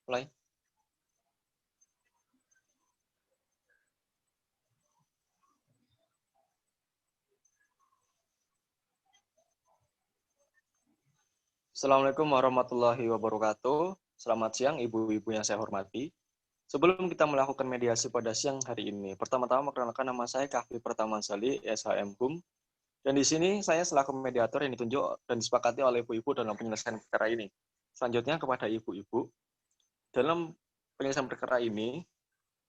Mulai. Assalamualaikum warahmatullahi wabarakatuh. Selamat siang ibu-ibu yang saya hormati. Sebelum kita melakukan mediasi pada siang hari ini, pertama-tama perkenalkan nama saya Kahfi Pertamansali, SHM HUM. Dan di sini saya selaku mediator yang ditunjuk dan disepakati oleh ibu-ibu dalam penyelesaian perkara ini. Selanjutnya kepada ibu-ibu, dalam penyelesaian perkara ini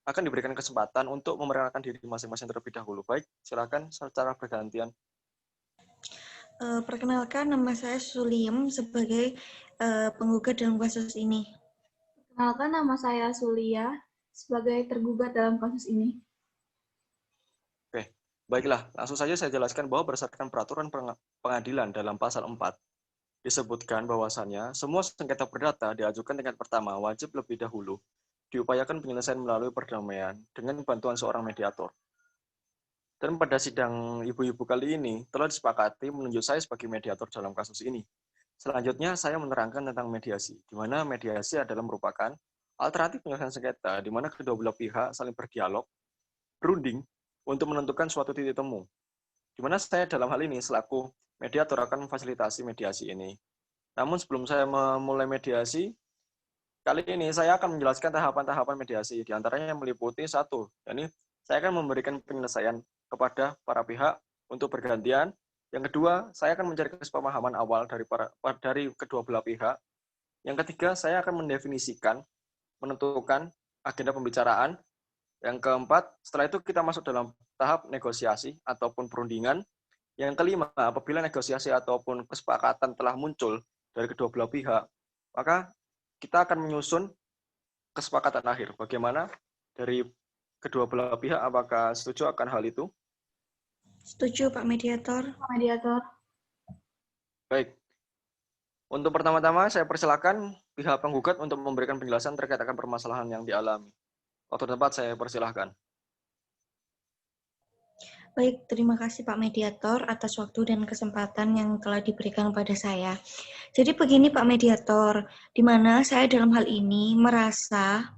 akan diberikan kesempatan untuk memperkenalkan diri masing-masing terlebih dahulu. Baik, silakan secara bergantian. Perkenalkan, nama saya Suliem sebagai penggugat dalam kasus ini. Perkenalkan, nama saya Sulia sebagai tergugat dalam kasus ini. Oke, baiklah. Langsung saja saya jelaskan bahwa berdasarkan peraturan pengadilan dalam pasal 4, disebutkan bahwasannya semua sengketa perdata diajukan tingkat pertama wajib lebih dahulu diupayakan penyelesaian melalui perdamaian dengan bantuan seorang mediator. Dan pada sidang ibu-ibu kali ini telah disepakati menunjuk saya sebagai mediator dalam kasus ini. Selanjutnya saya menerangkan tentang mediasi, di mana mediasi adalah merupakan alternatif penyelesaian sengketa, di mana kedua belah pihak saling berdialog, berunding, untuk menentukan suatu titik temu. Di mana saya dalam hal ini selaku mediator akan memfasilitasi mediasi ini. Namun sebelum saya memulai mediasi, kali ini saya akan menjelaskan tahapan-tahapan mediasi, di antaranya yang meliputi satu, yakni saya akan memberikan penyelesaian kepada para pihak untuk bergantian. Yang kedua, saya akan mencari kesepakaman awal dari kedua belah pihak. Yang ketiga, saya akan mendefinisikan, menentukan agenda pembicaraan. Yang keempat, setelah itu kita masuk dalam tahap negosiasi ataupun perundingan. Yang kelima, apabila negosiasi ataupun kesepakatan telah muncul dari kedua belah pihak, maka kita akan menyusun kesepakatan akhir. Bagaimana dari kedua belah pihak, apakah setuju akan hal itu? Setuju, Pak Mediator. Pak Mediator. Baik. Untuk pertama-tama, saya persilakan pihak penggugat untuk memberikan penjelasan terkait akan permasalahan yang dialami. Waktu tempat saya persilahkan. Baik, terima kasih Pak Mediator atas waktu dan kesempatan yang telah diberikan kepada saya. Jadi begini Pak Mediator, di mana saya dalam hal ini merasa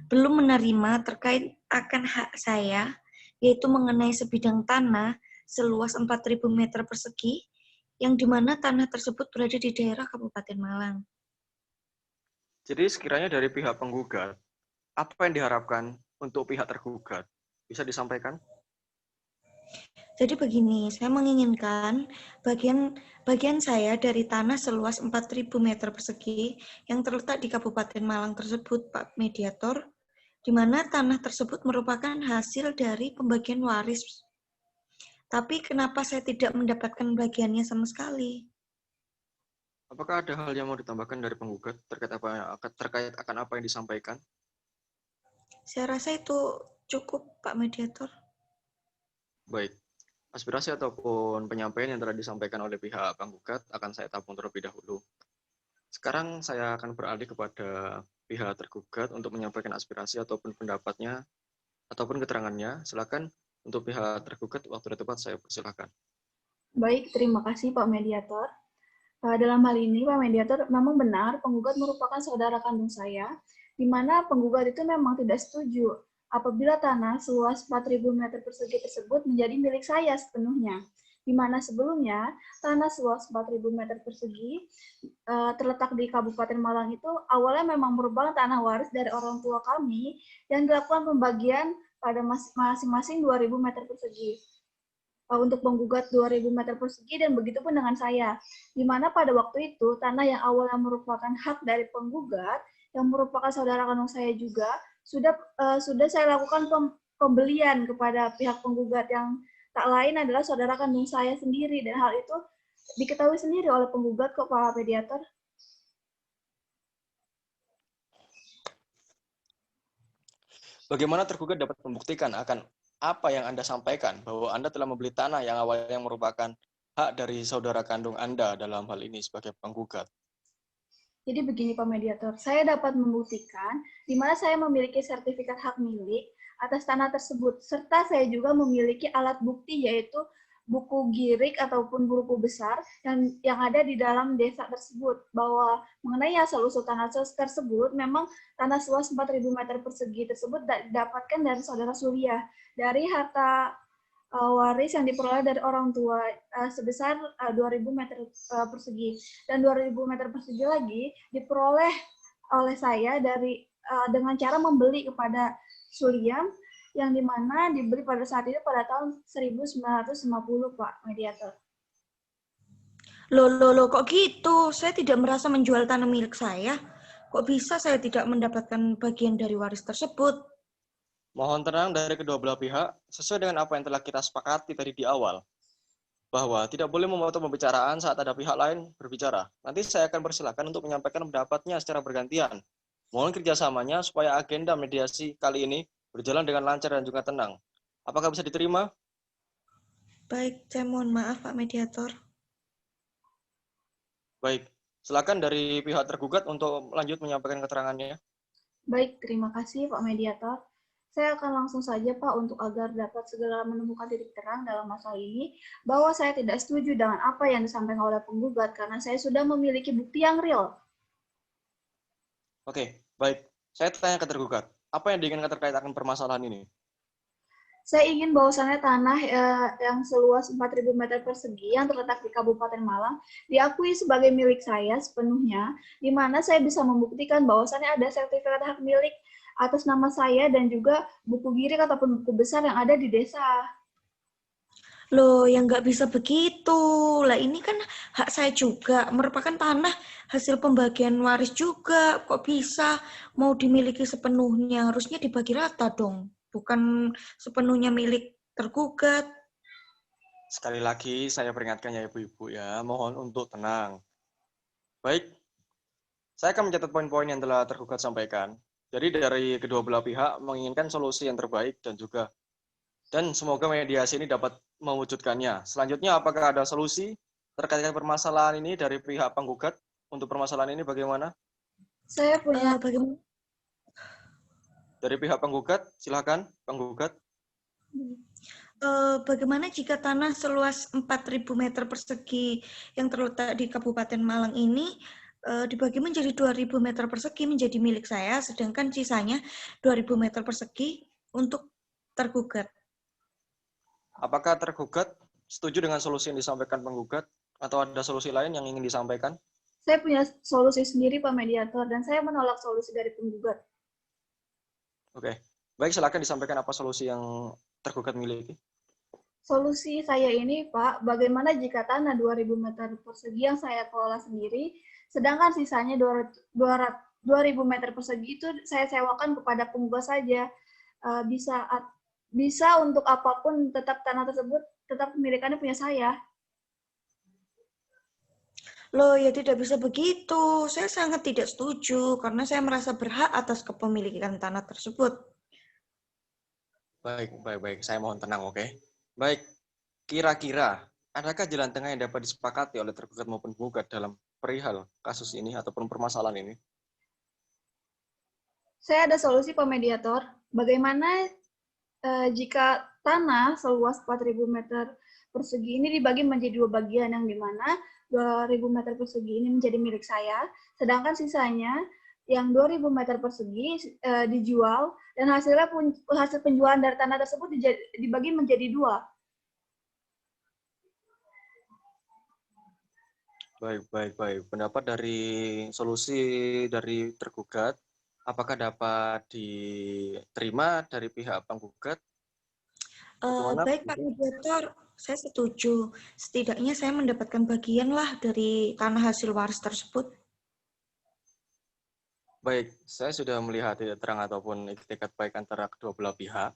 belum menerima terkait akan hak saya, yaitu mengenai sebidang tanah seluas 4.000 meter persegi, yang di mana tanah tersebut berada di daerah Kabupaten Malang. Jadi sekiranya dari pihak penggugat, apa yang diharapkan untuk pihak tergugat? Bisa disampaikan? Jadi begini, saya menginginkan bagian saya dari tanah seluas 4.000 meter persegi yang terletak di Kabupaten Malang tersebut, Pak Mediator, di mana tanah tersebut merupakan hasil dari pembagian waris. Tapi kenapa saya tidak mendapatkan bagiannya sama sekali? Apakah ada hal yang mau ditambahkan dari penggugat terkait akan apa yang disampaikan? Saya rasa itu cukup, Pak Mediator. Baik. Aspirasi ataupun penyampaian yang telah disampaikan oleh pihak penggugat akan saya tampung terlebih dahulu. Sekarang saya akan beralih kepada pihak tergugat untuk menyampaikan aspirasi ataupun pendapatnya ataupun keterangannya. Silakan untuk pihak tergugat, waktu dan tempat saya persilakan. Baik, terima kasih Pak Mediator. Dalam hal ini, Pak Mediator, memang benar penggugat merupakan saudara kandung saya, di mana penggugat itu memang tidak setuju apabila tanah seluas 4.000 meter persegi tersebut menjadi milik saya sepenuhnya. Di mana sebelumnya tanah seluas 4.000 meter persegi terletak di Kabupaten Malang itu awalnya memang merupakan tanah waris dari orang tua kami yang dilakukan pembagian pada masing-masing 2.000 meter persegi. Untuk menggugat 2.000 meter persegi dan begitu pun dengan saya, di mana pada waktu itu tanah yang awalnya merupakan hak dari penggugat yang merupakan saudara kandung saya juga sudah saya lakukan pembelian kepada pihak penggugat yang tak lain adalah saudara kandung saya sendiri, dan hal itu diketahui sendiri oleh penggugat kok Pak Mediator. Bagaimana tergugat dapat membuktikan akan apa yang Anda sampaikan, bahwa Anda telah membeli tanah yang awalnya merupakan hak dari saudara kandung Anda dalam hal ini sebagai penggugat? Jadi begini Pak Mediator, saya dapat membuktikan di mana saya memiliki sertifikat hak milik atas tanah tersebut, serta saya juga memiliki alat bukti yaitu buku girik ataupun buku besar yang ada di dalam desa tersebut, bahwa mengenai asal-usul tanah tersebut, memang tanah seluas 4.000 meter persegi tersebut didapatkan dari saudara Surya dari harta waris yang diperoleh dari orang tua sebesar 2.000 meter persegi, dan 2.000 meter persegi lagi diperoleh oleh saya dengan cara membeli kepada Surya, yang dimana dibeli pada saat itu pada tahun 1950, Pak Mediator. Loh, kok gitu? Saya tidak merasa menjual tanah milik saya. Kok bisa saya tidak mendapatkan bagian dari waris tersebut? Mohon tenang dari kedua belah pihak, sesuai dengan apa yang telah kita sepakati tadi di awal, bahwa tidak boleh memotong pembicaraan saat ada pihak lain berbicara. Nanti saya akan persilakan untuk menyampaikan pendapatnya secara bergantian. Mohon kerjasamanya supaya agenda mediasi kali ini berjalan dengan lancar dan juga tenang. Apakah bisa diterima? Baik, saya mohon maaf Pak Mediator. Baik, silakan dari pihak tergugat untuk lanjut menyampaikan keterangannya. Baik, terima kasih Pak Mediator. Saya akan langsung saja Pak, untuk agar dapat segera menemukan titik terang dalam masalah ini, bahwa saya tidak setuju dengan apa yang disampaikan oleh penggugat karena saya sudah memiliki bukti yang real. Oke, baik. Saya tanya ke tergugat, apa yang diinginkan terkait akan permasalahan ini? Saya ingin bahwasannya tanah yang seluas 4.000 meter persegi yang terletak di Kabupaten Malang diakui sebagai milik saya sepenuhnya, di mana saya bisa membuktikan bahwasannya ada sertifikat hak milik atas nama saya dan juga buku girik ataupun buku besar yang ada di desa. Loh, yang nggak bisa begitu. Lah ini kan hak saya juga, merupakan tanah hasil pembagian waris juga. Kok bisa mau dimiliki sepenuhnya? Harusnya dibagi rata dong, bukan sepenuhnya milik tergugat. Sekali lagi saya peringatkan ya ibu-ibu ya, mohon untuk tenang. Baik, saya akan mencatat poin-poin yang telah tergugat sampaikan. Jadi dari kedua belah pihak menginginkan solusi yang terbaik dan semoga mediasi ini dapat mewujudkannya. Selanjutnya, apakah ada solusi terkait dengan permasalahan ini dari pihak penggugat? Untuk permasalahan ini bagaimana? Saya punya Bagaimana? Dari pihak penggugat, silakan penggugat. Bagaimana jika tanah seluas 4.000 meter persegi yang terletak di Kabupaten Malang ini dibagi menjadi 2.000 meter persegi menjadi milik saya, sedangkan sisanya 2.000 meter persegi untuk tergugat. Apakah tergugat setuju dengan solusi yang disampaikan penggugat atau ada solusi lain yang ingin disampaikan? Saya punya solusi sendiri Pak Mediator, dan saya menolak solusi dari penggugat. Oke, baik, silakan disampaikan apa solusi yang tergugat miliki. Solusi saya ini, Pak, bagaimana jika tanah 2.000 meter persegi yang saya kelola sendiri, sedangkan sisanya 2.000 meter persegi itu saya sewakan kepada penggugat saja. Bisa untuk apapun, tetap tanah tersebut tetap kepemilikannya punya saya. Loh, ya tidak bisa begitu. Saya sangat tidak setuju karena saya merasa berhak atas kepemilikan tanah tersebut. Baik. Saya mohon tenang, oke? Baik, kira-kira adakah jalan tengah yang dapat disepakati oleh tergugat maupun penggugat dalam perihal kasus ini ataupun permasalahan ini? Saya ada solusi, Pak Mediator. Bagaimana jika tanah seluas 4.000 meter persegi ini dibagi menjadi dua bagian, yang dimana 2.000 meter persegi ini menjadi milik saya, sedangkan sisanya yang 2.000 meter persegi dijual, dan hasil penjualan dari tanah tersebut dibagi menjadi dua. Baik. Pendapat dari solusi dari tergugat, apakah dapat diterima dari pihak penggugat? Baik Pak Mediator, saya setuju. Setidaknya saya mendapatkan bagian lah dari tanah hasil waris tersebut. Baik, saya sudah melihat titik terang ataupun itikat baik antara kedua belah pihak.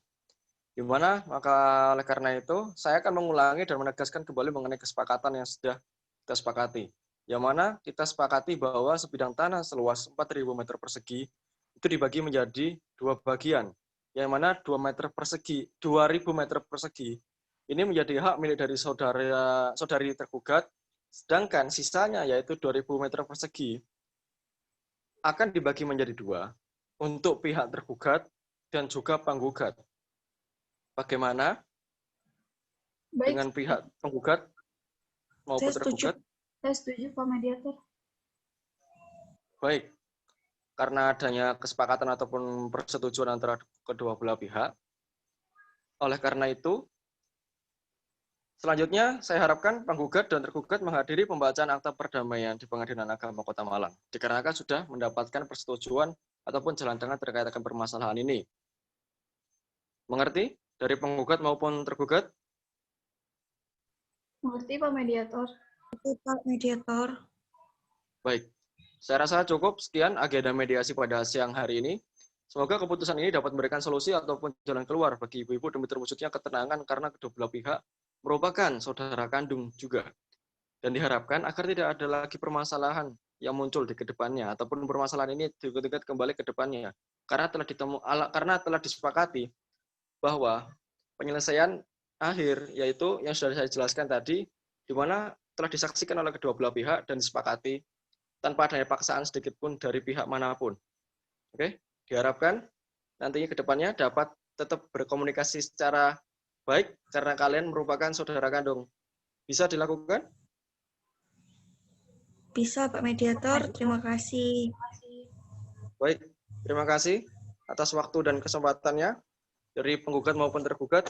Di mana maka oleh karena itu saya akan mengulangi dan menegaskan kembali mengenai kesepakatan yang sudah kita sepakati. Yang mana kita sepakati bahwa sebidang tanah seluas 4.000 meter persegi itu dibagi menjadi dua bagian. Yang mana 2.000 meter persegi ini menjadi hak milik dari saudari tergugat, sedangkan sisanya yaitu 2.000 meter persegi akan dibagi menjadi dua untuk pihak tergugat dan juga penggugat. Bagaimana? Baik, dengan pihak penggugat maupun Saya setuju. tergugat? saya setuju Pak Mediator. Baik, karena adanya kesepakatan ataupun persetujuan antara kedua belah pihak, oleh karena itu, selanjutnya saya harapkan penggugat dan tergugat menghadiri pembacaan akta perdamaian di Pengadilan Agama Kota Malang, dikarenakan sudah mendapatkan persetujuan ataupun jalan tengah terkait akan permasalahan ini. Mengerti? Dari penggugat maupun tergugat? Mengerti Pak Mediator? Oke, Pak Mediator. Baik, saya rasa cukup sekian agenda mediasi pada siang hari ini. Semoga keputusan ini dapat memberikan solusi ataupun jalan keluar bagi ibu-ibu demi terwujudnya ketenangan karena kedua belah pihak merupakan saudara kandung juga. Dan diharapkan agar tidak ada lagi permasalahan yang muncul di kedepannya ataupun permasalahan ini diungkit kembali ke depannya. Karena telah disepakati bahwa penyelesaian akhir yaitu yang sudah saya jelaskan tadi, di mana telah disaksikan oleh kedua belah pihak dan disepakati tanpa adanya paksaan sedikit pun dari pihak manapun. Oke, diharapkan nantinya ke depannya dapat tetap berkomunikasi secara baik karena kalian merupakan saudara kandung. Bisa dilakukan? Bisa, Pak Mediator. Terima kasih. Baik, terima kasih atas waktu dan kesempatannya dari penggugat maupun tergugat.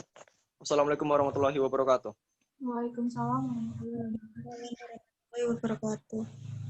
Wassalamualaikum warahmatullahi wabarakatuh. Waalaikumsalam warahmatullahi wabarakatuh. Warahmatullahi wabarakatuh.